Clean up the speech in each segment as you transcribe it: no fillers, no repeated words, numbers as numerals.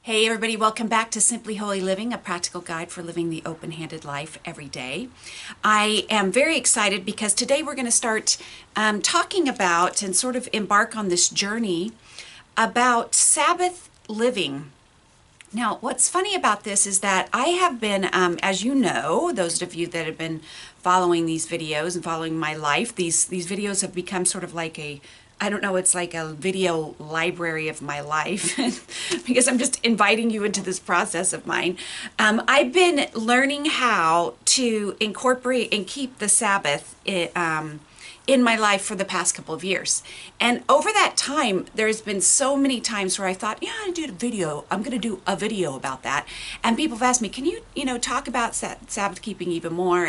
Hey everybody, welcome back to Simply Holy Living, a practical guide for living the open-handed life every day. I am very excited because today we're going to start talking about and sort of embark on this journey about Sabbath living. Now, what's funny about this is that I have been, as you know, those of you that have been following these videos and following my life, these videos have become sort of like I don't know, it's like a video library of my life because I'm just inviting you into this process of mine. I've been learning how to incorporate and keep the Sabbath in my life for the past couple of years. And over that time, there's been so many times where I thought, yeah, I'm going to do a video about that. And people have asked me, can you talk about Sabbath keeping even more?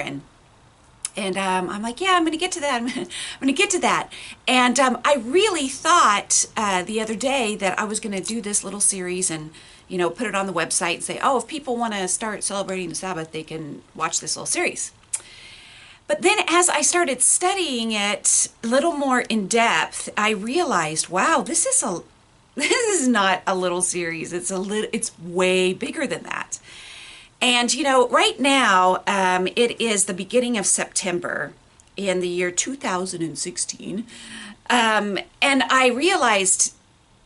And I'm like, yeah, I'm going to get to that. I'm going to get to that. And I really thought the other day that I was going to do this little series and, put it on the website and say, oh, if people want to start celebrating the Sabbath, they can watch this little series. But then as I started studying it a little more in depth, I realized, wow, this is not a little series. It's way bigger than that. And, right now, it is the beginning of September in the year 2016. And I realized,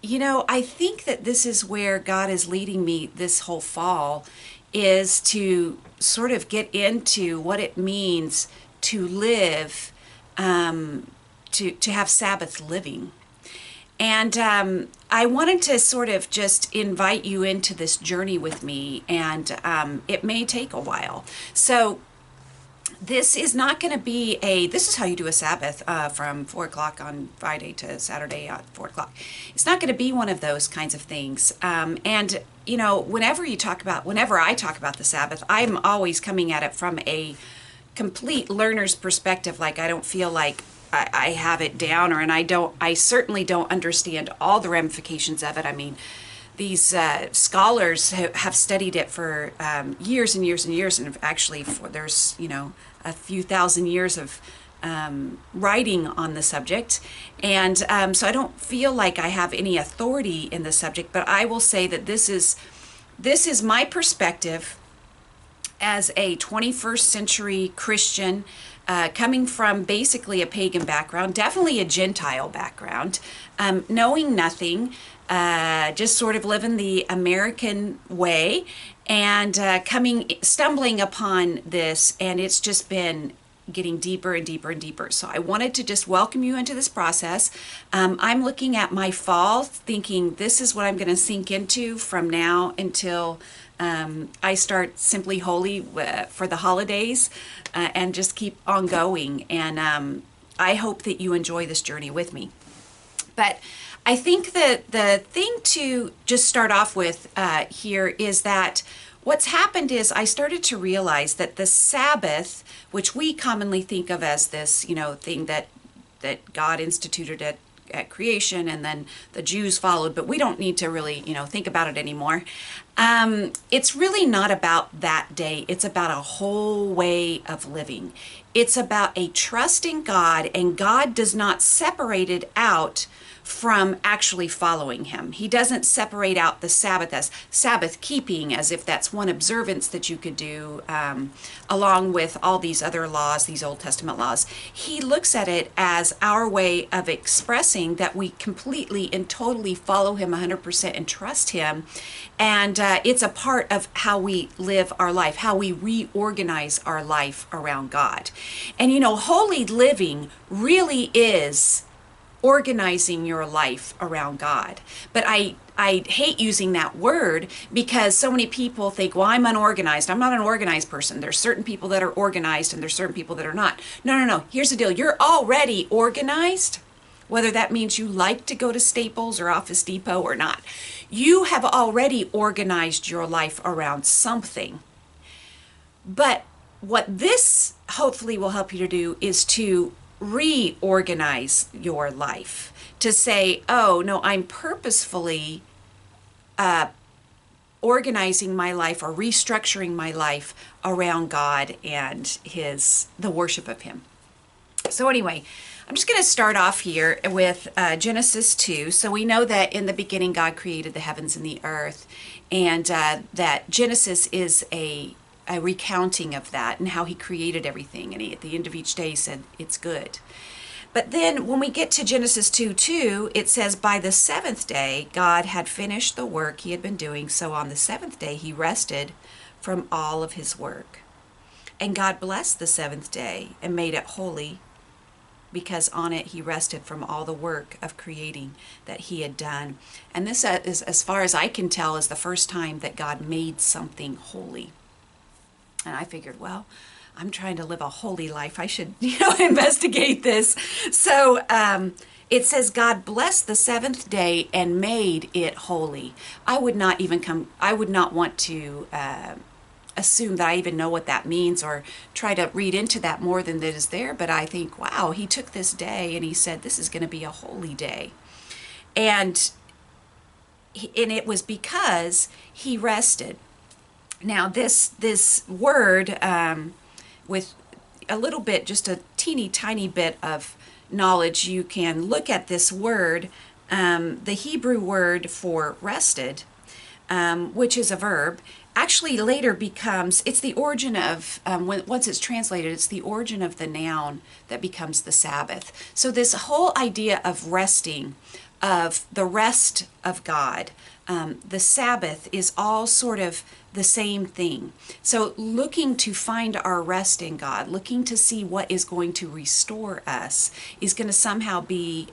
I think that this is where God is leading me this whole fall, is to sort of get into what it means to live, to have Sabbath living. And I wanted to sort of just invite you into this journey with me, and it may take a while. So this is not going to be this is how you do a Sabbath from 4 o'clock on Friday to Saturday at 4 o'clock. It's not going to be one of those kinds of things. And, whenever I talk about the Sabbath, I'm always coming at it from a complete learner's perspective. Like, I don't feel like I have it down, and I certainly don't understand all the ramifications of it. I mean, these scholars have studied it for years and years and years, and actually there's, a few thousand years of writing on the subject. And so I don't feel like I have any authority in the subject, but I will say that this is my perspective as a 21st century Christian, coming from basically a pagan background, definitely a Gentile background, knowing nothing, just sort of living the American way, and stumbling upon this, and it's just been getting deeper and deeper and deeper. So I wanted to just welcome you into this process. I'm looking at my fall, thinking this is what I'm going to sink into from now until I start Simply Holy for the holidays, and just keep on going. And I hope that you enjoy this journey with me. But I think that the thing to just start off with here is that what's happened is I started to realize that the Sabbath, which we commonly think of as this, thing that God instituted at creation, and then the Jews followed, but we don't need to really, think about it anymore. It's really not about that day. It's about a whole way of living. It's about a trust in God, and God does not separate it out from actually following him. He doesn't separate out the Sabbath as Sabbath keeping, as if that's one observance that you could do along with all these other laws, these Old Testament laws. He looks at it as our way of expressing that we completely and totally follow him 100% and trust him. And it's a part of how we live our life, how we reorganize our life around God. And holy living really is organizing your life around God. But I hate using that word because so many people think, well, I'm unorganized. I'm not an organized person. There's certain people that are organized and there's certain people that are not. No. Here's the deal. You're already organized, whether that means you like to go to Staples or Office Depot or not. You have already organized your life around something. But what this hopefully will help you to do is to reorganize your life, to say, oh no, I'm purposefully organizing my life or restructuring my life around God and the worship of him. So anyway, I'm just going to start off here with Genesis 2. So we know that in the beginning God created the heavens and the earth, and that Genesis is a recounting of that and how he created everything. And at the end of each day he said, it's good. But then when we get to Genesis 2:2, it says, by the seventh day God had finished the work he had been doing. So on the seventh day he rested from all of his work. And God blessed the seventh day and made it holy, because on it he rested from all the work of creating that he had done. And this is, as far as I can tell, is the first time that God made something holy. And I figured, well, I'm trying to live a holy life. I should, investigate this. So it says God blessed the seventh day and made it holy. I would not want to assume that I even know what that means or try to read into that more than that is there. But I think, wow, he took this day and he said, this is going to be a holy day. And it was because he rested. Now, this word, with a little bit, just a teeny tiny bit of knowledge, you can look at this word, the Hebrew word for rested, which is a verb, actually later becomes, it's the origin of, once it's translated, it's the origin of the noun that becomes the Sabbath. So this whole idea of resting, of the rest of God, the Sabbath is all sort of the same thing. So looking to find our rest in God, looking to see what is going to restore us, is going to somehow be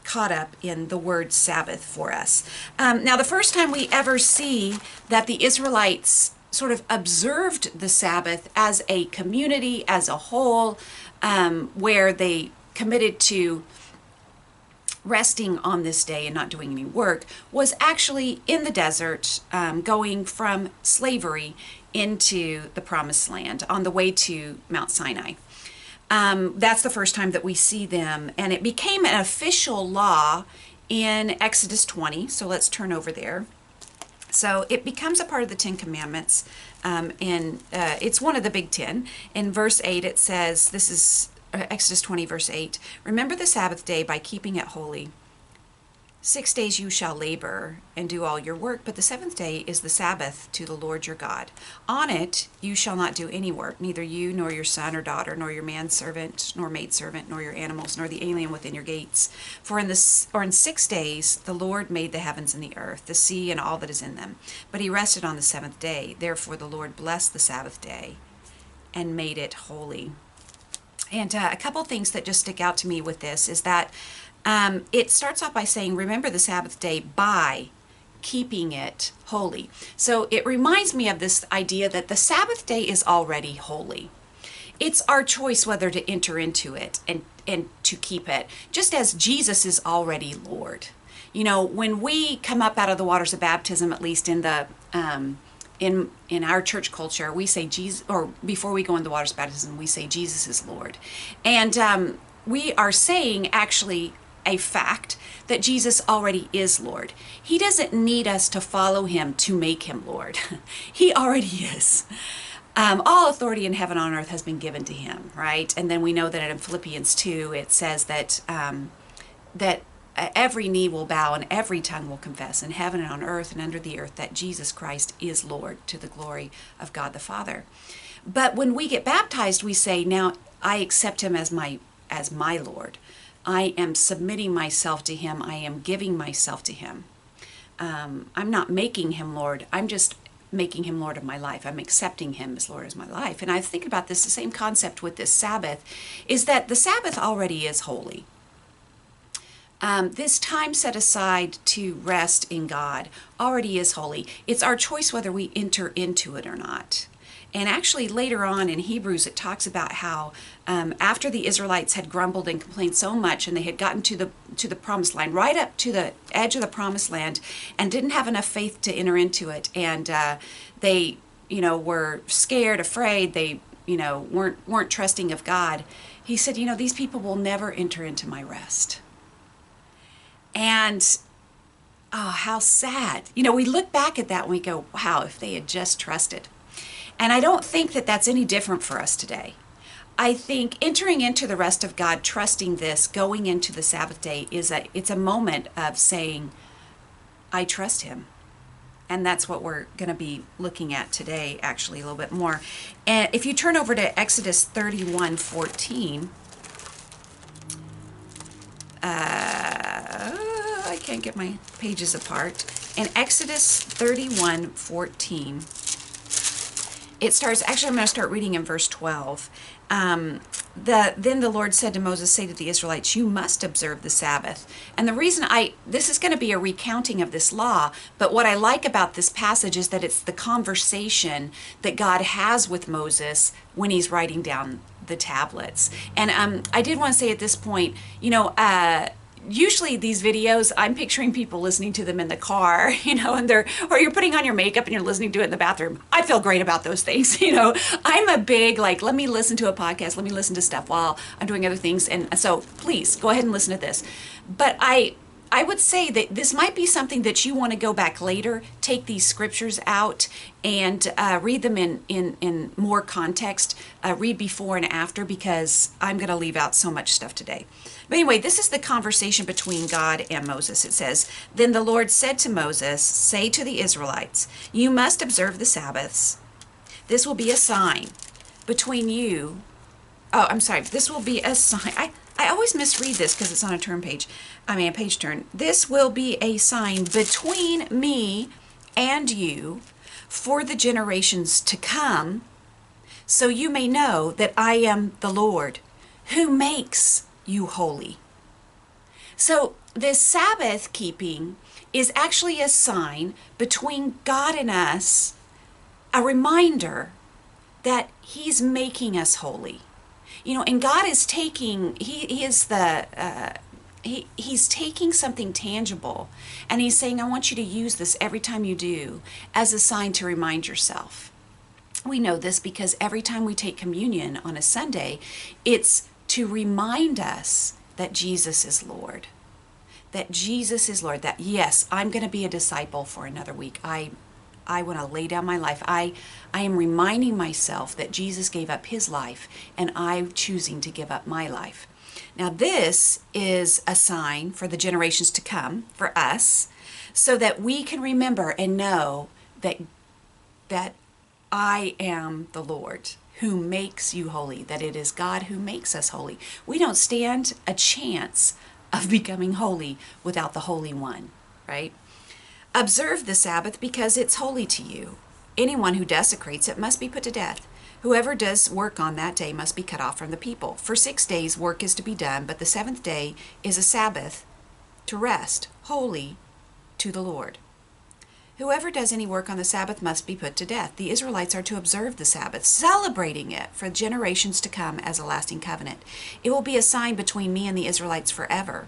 caught up in the word Sabbath for us. Now, the first time we ever see that the Israelites sort of observed the Sabbath as a community, as a whole, where they committed to resting on this day and not doing any work, was actually in the desert, going from slavery into the Promised Land on the way to Mount Sinai. That's the first time that we see them, and it became an official law in Exodus 20. So let's turn over there. So it becomes a part of the Ten Commandments, and it's one of the Big Ten. In verse 8 it says, this is Exodus 20 verse 8, remember the Sabbath day by keeping it holy. 6 days you shall labor and do all your work, but the seventh day is the Sabbath to the Lord your God. On it you shall not do any work, neither you nor your son or daughter, nor your manservant, nor maidservant, nor your animals, nor the alien within your gates. For in 6 days the Lord made the heavens and the earth, the sea and all that is in them. But he rested on the seventh day. Therefore the Lord blessed the Sabbath day and made it holy. And a couple things that just stick out to me with this is that it starts off by saying, remember the Sabbath day by keeping it holy. So it reminds me of this idea that the Sabbath day is already holy. It's our choice whether to enter into it and to keep it, just as Jesus is already Lord. When we come up out of the waters of baptism, at least in the in our church culture, we say Jesus, or before we go into the waters of baptism, we say Jesus is Lord. And we are saying actually a fact that Jesus already is Lord. He doesn't need us to follow him to make him Lord. He already is. All authority in heaven and on earth has been given to him, right? And then we know that in Philippians 2, it says that that every knee will bow and every tongue will confess in heaven and on earth and under the earth that Jesus Christ is Lord, to the glory of God the Father. But when we get baptized, we say, now I accept him as my Lord. I am submitting myself to him. I am giving myself to him. I'm not making him Lord. I'm just making him Lord of my life. I'm accepting him as Lord of my life. And I think about this, the same concept with this Sabbath, is that the Sabbath already is holy. This time set aside to rest in God already is holy. It's our choice whether we enter into it or not. And actually later on in Hebrews, it talks about how after the Israelites had grumbled and complained so much, and they had gotten to the promised land, right up to the edge of the promised land, and didn't have enough faith to enter into it, and they were scared, afraid, they weren't trusting of God. He said, these people will never enter into my rest. And oh, how sad. We look back at that and we go, wow, if they had just trusted. And I don't think that that's any different for us today. I think entering into the rest of God, trusting this, going into the Sabbath day it's a moment of saying, I trust him. And that's what we're going to be looking at today, actually, a little bit more. And if you turn over to Exodus 31:14, I can't get my pages apart. In Exodus 31:14, it starts, actually I'm going to start reading in verse 12. Then the Lord said to Moses, say to the Israelites, you must observe the Sabbath. And the reason this is going to be a recounting of this law, but what I like about this passage is that it's the conversation that God has with Moses when he's writing down the tablets. And I did want to say at this point, usually these videos, I'm picturing people listening to them in the car, and or you're putting on your makeup and you're listening to it in the bathroom. I feel great about those things. I'm a big, let me listen to a podcast, let me listen to stuff while I'm doing other things. And so please go ahead and listen to this. But I would say that this might be something that you want to go back later, take these scriptures out and read them in more context, read before and after, because I'm going to leave out so much stuff today. But anyway, this is the conversation between God and Moses. It says, then the Lord said to Moses, say to the Israelites, you must observe the Sabbaths. This will be a sign between you. Oh, I'm sorry. This will be a sign. I always misread this because it's on a page turn. This will be a sign between me and you for the generations to come, so you may know that I am the Lord who makes you holy. So this Sabbath keeping is actually a sign between God and us, a reminder that he's making us holy. And God is taking, he's taking something tangible and he's saying, I want you to use this every time you do as a sign to remind yourself. We know this because every time we take communion on a Sunday, it's to remind us that Jesus is Lord. That Jesus is Lord. That yes, I'm going to be a disciple for another week. I want to lay down my life. I am reminding myself that Jesus gave up his life and I'm choosing to give up my life. Now this is a sign for the generations to come, for us, so that we can remember and know that I am the Lord who makes you holy, that it is God who makes us holy. We don't stand a chance of becoming holy without the Holy One, right? Observe the Sabbath because it's holy to you. Anyone who desecrates it must be put to death. Whoever does work on that day must be cut off from the people. For 6 days work is to be done, but the seventh day is a Sabbath to rest, holy to the Lord. Whoever does any work on the Sabbath must be put to death. The Israelites are to observe the Sabbath, celebrating it for generations to come as a lasting covenant. It will be a sign between me and the Israelites forever.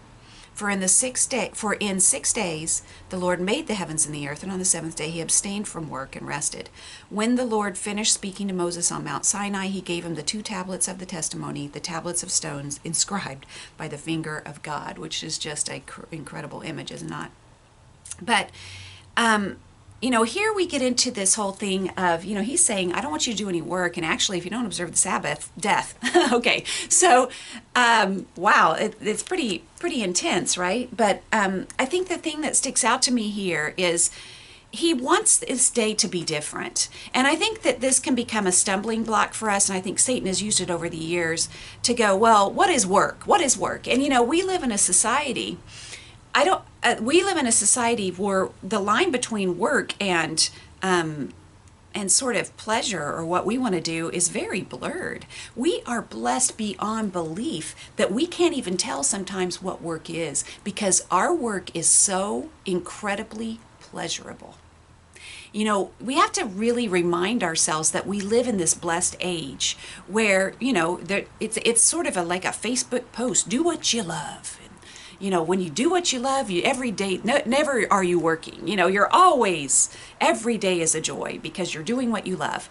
For in 6 days the Lord made the heavens and the earth, and on the seventh day he abstained from work and rested. When the Lord finished speaking to Moses on Mount Sinai, he gave him the 2 tablets of the testimony, the tablets of stones inscribed by the finger of God, which is just an incredible image, is it not? But here we get into this whole thing of, he's saying, I don't want you to do any work. And actually, if you don't observe the Sabbath, death. Okay. So, wow, it's pretty intense, right? But I think the thing that sticks out to me here is he wants this day to be different. And I think that this can become a stumbling block for us. And I think Satan has used it over the years to go, well, what is work? What is work? And, we live in a society we live in a society where the line between work and sort of pleasure or what we want to do is very blurred. We are blessed beyond belief that we can't even tell sometimes what work is because our work is so incredibly pleasurable. We have to really remind ourselves that we live in this blessed age where, it's sort of like a Facebook post, do what you love. When you do what you love, every day, never are you working. You're always, every day is a joy because you're doing what you love.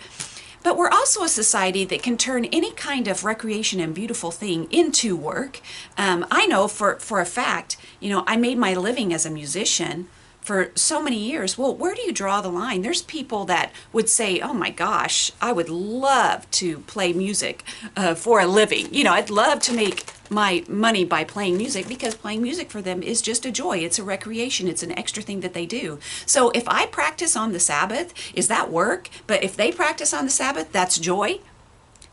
But we're also a society that can turn any kind of recreation and beautiful thing into work. I know for a fact, I made my living as a musician for so many years. Well, where do you draw the line? There's people that would say, oh my gosh, I would love to play music for a living. You know, I'd love to make my money by playing music, because playing music for them is just a joy. It's a recreation. It's an extra thing that they do. So if I practice on the Sabbath, is that work? But if they practice on the Sabbath, that's joy.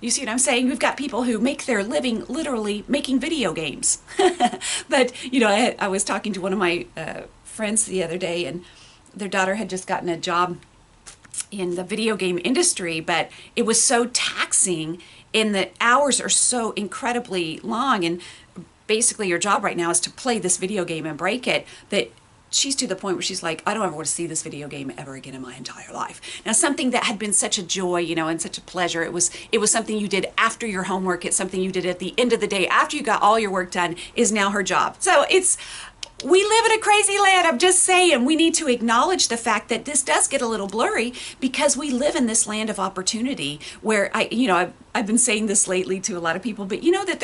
You see what I'm saying? We've got people who make their living literally making video games. But, you know, I was talking to one of my friends the other day, and their daughter had just gotten a job in the video game industry, but it was so taxing, and the hours are so incredibly long, and basically your job right now is to play this video game and break it, that she's to the point where she's like, I don't ever want to see this video game ever again in my entire life. Now, something that had been such a joy, you know, and such a pleasure, it was something you did after your homework, it's something you did at the end of the day after you got all your work done, is now her job. So we live in a crazy land. I'm just saying, we need to acknowledge the fact that this does get a little blurry, because we live in this land of opportunity where I've been saying this lately to a lot of people, but you know that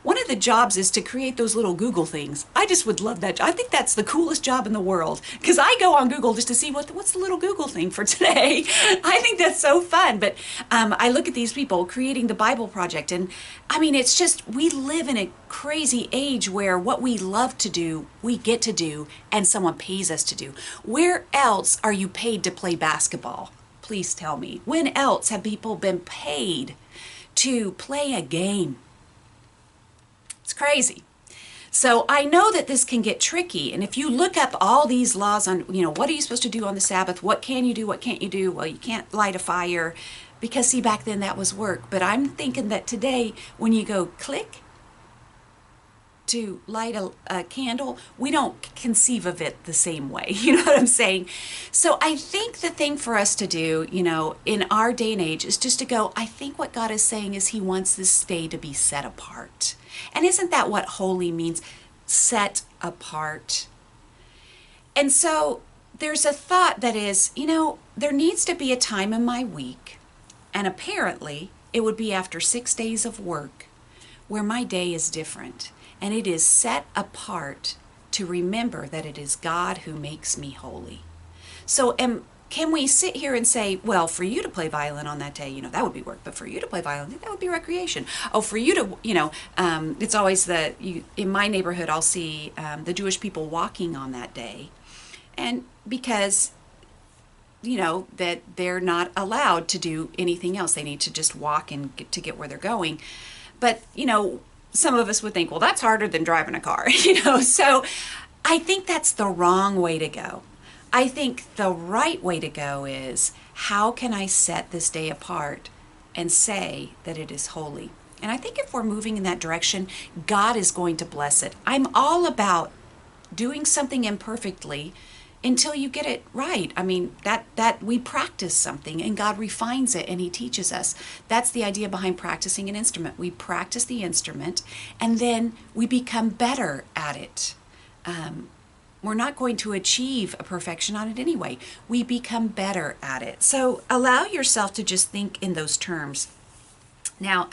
one of the jobs is to create those little Google things. I just would love that. I think that's the coolest job in the world, because I go on Google just to see what's the little Google thing for today. I think that's so fun. But I look at these people creating the Bible Project, and I mean, it's just, we live in a crazy age where what we love to do, we get to do, and someone pays us to do. Where else are you paid to play basketball? Please tell me. When else have people been paid to play a game? It's crazy. So I know that this can get tricky, and if you look up all these laws on, you know, what are you supposed to do on the Sabbath? What can you do? What can't you do? Well, you can't light a fire, because see, back then that was work. But I'm thinking that today, when you go click to light a candle, we don't conceive of it the same way. You know what I'm saying? So I think the thing for us to do, you know, in our day and age, is just to go, I think what God is saying is He wants this day to be set apart. And isn't that what holy means? Set apart. And so there's a thought that is, you know, there needs to be a time in my week, and apparently it would be after 6 days of work, where my day is different. And it is set apart to remember that it is God who makes me holy. So can we sit here and say, well, for you to play violin on that day, you know, that would be work. But for you to play violin, that would be recreation. Oh, for you to, you know, it's always in my neighborhood, I'll see the Jewish people walking on that day. And because, you know, that they're not allowed to do anything else. They need to just walk and get where they're going. But, you know, some of us would think, well, that's harder than driving a car, you know. So I think that's the wrong way to go. I think the right way to go is, how can I set this day apart and say that it is holy? And I think if we're moving in that direction, God is going to bless it. I'm all about doing something imperfectly until you get it right. I mean, that we practice something and God refines it and He teaches us. That's the idea behind practicing an instrument. We practice the instrument and then we become better at it. We're not going to achieve a perfection on it anyway. We become better at it. So allow yourself to just think in those terms. Now,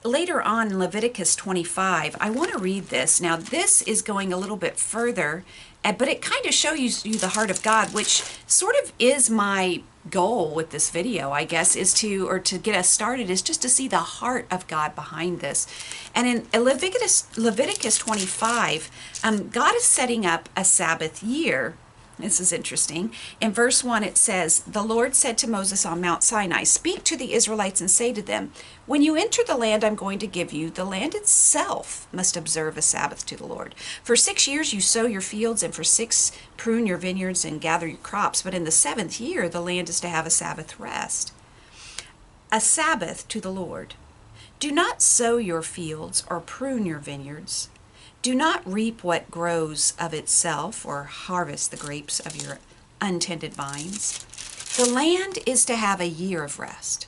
later on in Leviticus 25, I want to read this. Now, this is going a little bit further, but it kind of shows you the heart of God, which sort of is my goal with this video, I guess, to get us started, is just to see the heart of God behind this. And in Leviticus 25, God is setting up a Sabbath year. This is interesting. In verse 1, it says, "The Lord said to Moses on Mount Sinai, speak to the Israelites and say to them, when you enter the land I'm going to give you, the land itself must observe a Sabbath to the Lord. For 6 years you sow your fields, and for 6 prune your vineyards and gather your crops. But in the 7th year the land is to have a Sabbath rest. A Sabbath to the Lord. Do not sow your fields or prune your vineyards. Do not reap what grows of itself, or harvest the grapes of your untended vines. The land is to have a year of rest.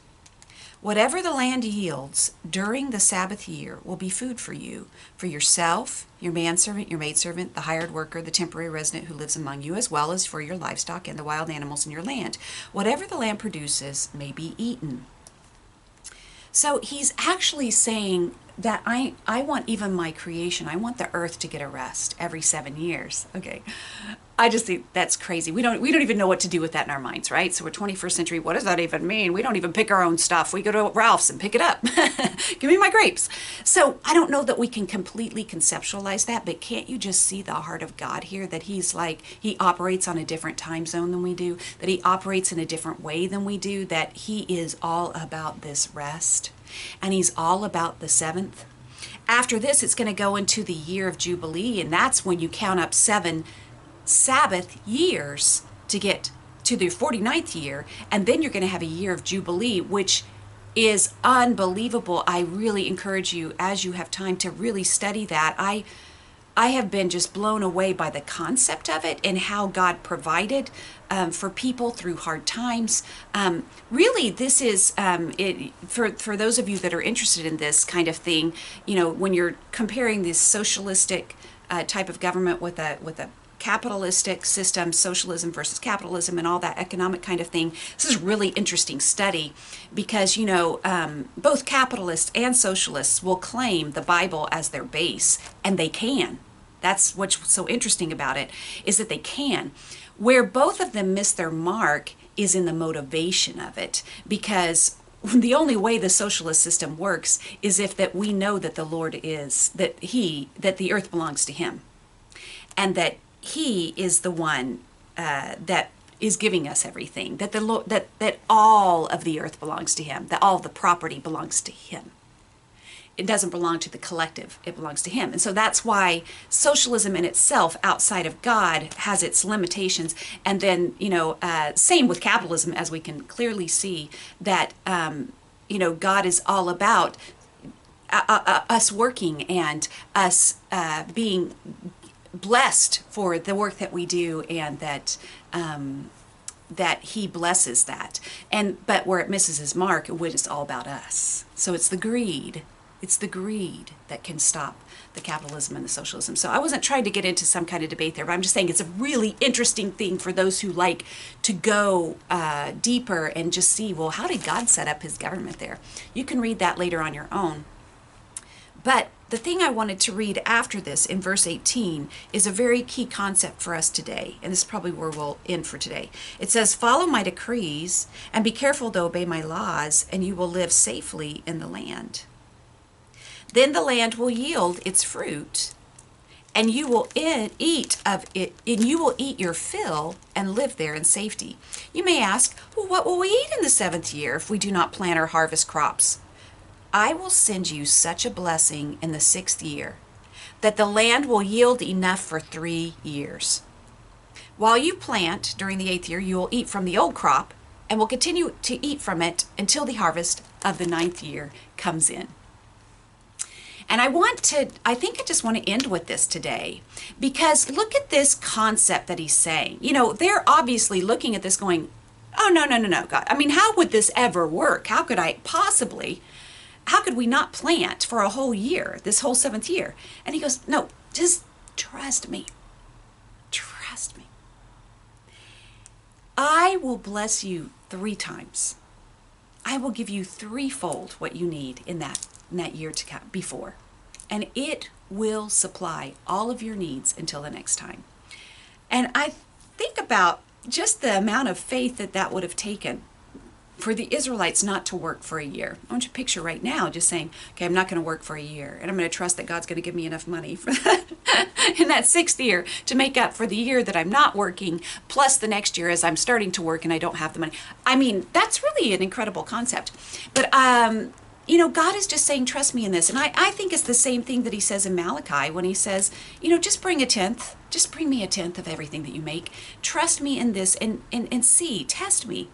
Whatever the land yields during the Sabbath year will be food for you, for yourself, your manservant, your maidservant, the hired worker, the temporary resident who lives among you, as well as for your livestock and the wild animals in your land. Whatever the land produces may be eaten." So he's actually saying that I want even my creation, I want the earth to get a rest every 7 years. Okay. I just think that's crazy. We don't even know what to do with that in our minds, right? So we're 21st century. What does that even mean? We don't even pick our own stuff. We go to Ralph's and pick it up. Give me my grapes. So I don't know that we can completely conceptualize that, but can't you just see the heart of God here? That he's like, he operates on a different time zone than we do, that he operates in a different way than we do, that he is all about this rest, and he's all about the seventh. After this, it's going to go into the year of Jubilee, and that's when you count up 7 Sabbath years to get to the 49th year, and then you're going to have a year of Jubilee, which is unbelievable. I really encourage you, as you have time, to really study that. I have been just blown away by the concept of it and how God provided for people through hard times. Really, this is for those of you that are interested in this kind of thing. You know, when you're comparing this socialistic type of government with a capitalistic system, socialism versus capitalism, and all that economic kind of thing. This is a really interesting study because, you know, both capitalists and socialists will claim the Bible as their base, and they can. That's what's so interesting about it, is that they can. Where both of them miss their mark is in the motivation of it, because the only way the socialist system works is if that we know that the Lord is, that the earth belongs to him, and that he is the one that is giving us everything, that the Lord, that all of the earth belongs to him, that all of the property belongs to him. It doesn't belong to the collective, it belongs to him. And so that's why socialism in itself, outside of God, has its limitations. And then, you know, same with capitalism, as we can clearly see that, you know, God is all about us working and us being blessed for the work that we do, and that that he blesses that. But where it misses his mark, it's all about us. So it's the greed that can stop the capitalism and the socialism. So I wasn't trying to get into some kind of debate there, but I'm just saying it's a really interesting thing for those who like to go deeper and just see, well, how did God set up his government there? You can read that later on your own. But the thing I wanted to read after this in verse 18 is a very key concept for us today, and this is probably where we'll end for today. It says, follow my decrees and be careful to obey my laws, and you will live safely in the land. Then the land will yield its fruit, and you will eat of it, and you will eat your fill and live there in safety. You may ask, well, what will we eat in the 7th year if we do not plant or harvest crops? I will send you such a blessing in the 6th year that the land will yield enough for 3 years. While you plant during the 8th year, you will eat from the old crop and will continue to eat from it until the harvest of the 9th year comes in. And I think I just want to end with this today, because look at this concept that he's saying. You know, they're obviously looking at this going, oh, no, God. I mean, how would this ever work? How could we not plant for a whole year, this whole 7th year? And he goes, no, just trust me. Trust me. I will bless you 3 times. I will give you 3-fold what you need in that year to come before. And it will supply all of your needs until the next time. And I think about just the amount of faith that would have taken for the Israelites not to work for a year. I want you to picture right now just saying, okay, I'm not going to work for a year, and I'm going to trust that God's going to give me enough money for that in that 6th year to make up for the year that I'm not working, plus the next year as I'm starting to work and I don't have the money. I mean, that's really an incredible concept. But, you know, God is just saying, trust me in this. And I think it's the same thing that he says in Malachi when he says, you know, just bring a 10th. Just bring me a 10th of everything that you make. Trust me in this and see, test me.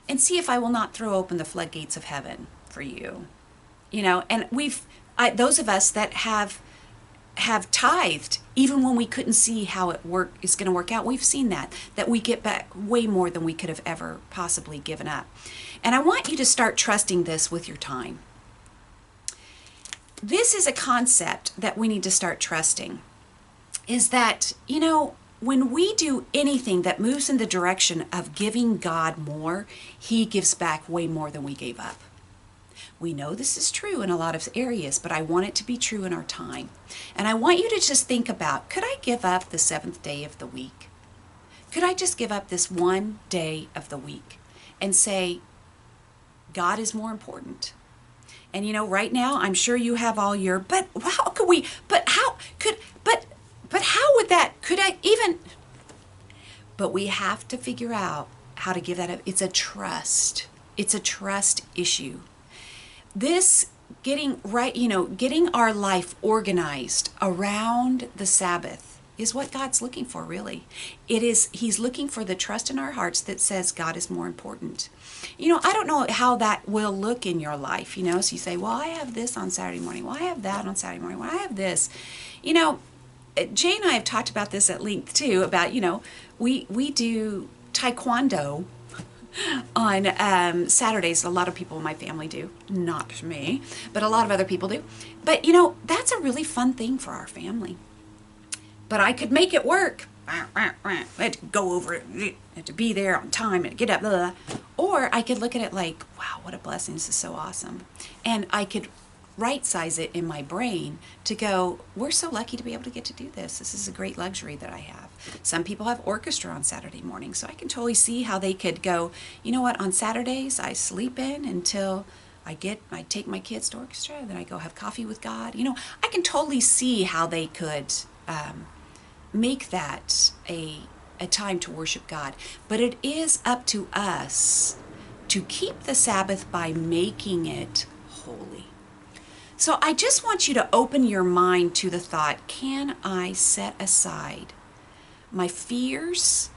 And see if I will not throw open the floodgates of heaven for you. You know, and those of us that have tithed, even when we couldn't see how it's going to work out, we've seen that we get back way more than we could have ever possibly given up. And I want you to start trusting this with your time. This is a concept that we need to start trusting, is that, you know, when we do anything that moves in the direction of giving God more, he gives back way more than we gave up. We know this is true in a lot of areas, but I want it to be true in our time. And I want you to just think about, could I give up the seventh day of the week? Could I just give up this one day of the week and say, God is more important? And right now, I'm sure you have all your, but how could we, but how could, but how would that, could I even, but we have to figure out how to give that up. It's a trust issue. This getting right, getting our life organized around the Sabbath is what God's looking for, really. He's looking for the trust in our hearts that says God is more important. I don't know how that will look in your life, so you say, well, I have this on Saturday morning. Well, I have that on Saturday morning. Well, I have this. Jay and I have talked about this at length too, about, we do taekwondo on Saturdays. A lot of people in my family do, not me, but a lot of other people do. But that's a really fun thing for our family. But I could make it work. I had to go over it, I had to be there on time and get up, blah, blah, blah. Or I could look at it like, wow, what a blessing, this is so awesome. And I could right size it in my brain to go, we're so lucky to be able to get to do this. This is a great luxury that I have. Some people have orchestra on Saturday morning, so I can totally see how they could go, you know what, on Saturdays I sleep in until I take my kids to orchestra, and then I go have coffee with God. I can totally see how they could make that a time to worship God. But it is up to us to keep the Sabbath by making it holy. So I just want you to open your mind to the thought, can I set aside my fears,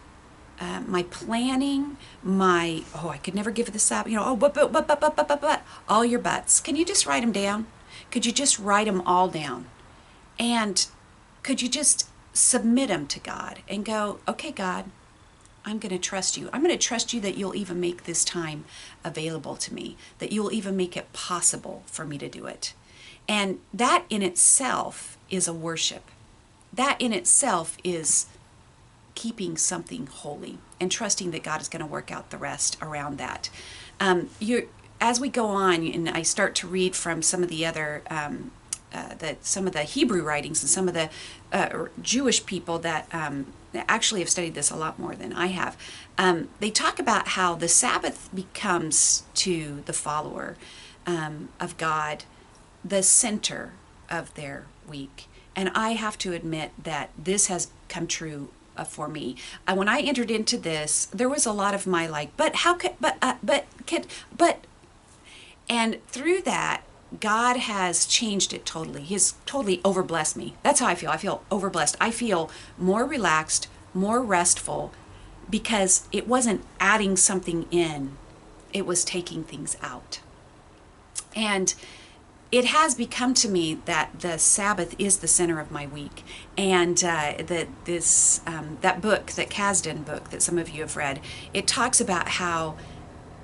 my planning, I could never give it the Sabbath, but, all your buts. Can you just write them down? Could you just write them all down? And could you just submit them to God and go, okay, God, I'm going to trust you. I'm going to trust you that you'll even make this time available to me, that you'll even make it possible for me to do it. And that in itself is a worship. That in itself is keeping something holy and trusting that God is going to work out the rest around that. As we go on and I start to read from some of the other some of the Hebrew writings and some of the Jewish people that actually have studied this a lot more than I have, they talk about how the Sabbath becomes to the follower of God the center of their week. And I have to admit that this has come true for me. When I entered into this, there was a lot of my and through that, God has changed it totally. He's totally overblessed me. That's how I feel. I feel overblessed. I feel more relaxed, more restful, because it wasn't adding something in. It was taking things out. And it has become to me that the Sabbath is the center of my week. And that book, that Kasdan book that some of you have read, it talks about how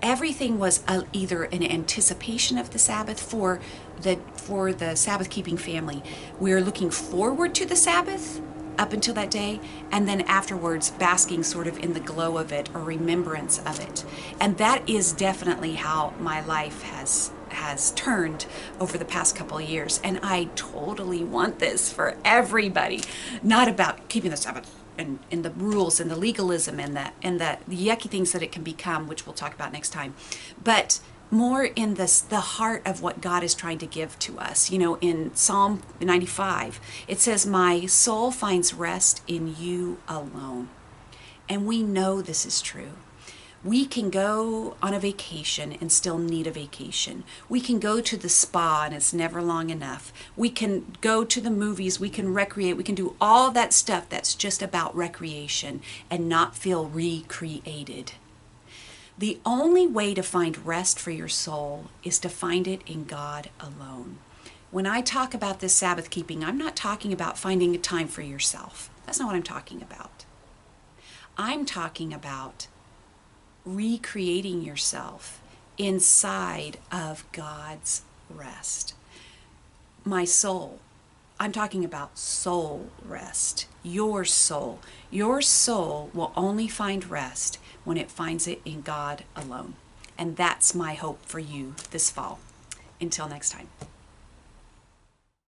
everything was either an anticipation of the Sabbath for the Sabbath keeping family. We're looking forward to the Sabbath up until that day, and then afterwards basking sort of in the glow of it or remembrance of it. And that is definitely how my life has turned over the past couple of years. And I totally want this for everybody. Not about keeping the Sabbath and the rules and the legalism and the yucky things that it can become, which we'll talk about next time, but more in the heart of what God is trying to give to us. In Psalm 95, it says, "My soul finds rest in you alone." And we know this is true. We can go on a vacation and still need a vacation. We can go to the spa and it's never long enough. We can go to the movies, we can recreate, we can do all that stuff that's just about recreation and not feel recreated. The only way to find rest for your soul is to find it in God alone. When I talk about this Sabbath keeping, I'm not talking about finding a time for yourself. That's not what I'm talking about. I'm talking about recreating yourself inside of God's rest. My soul, I'm talking about soul rest. Your soul will only find rest when it finds it in God alone. And that's my hope for you this fall. Until next time.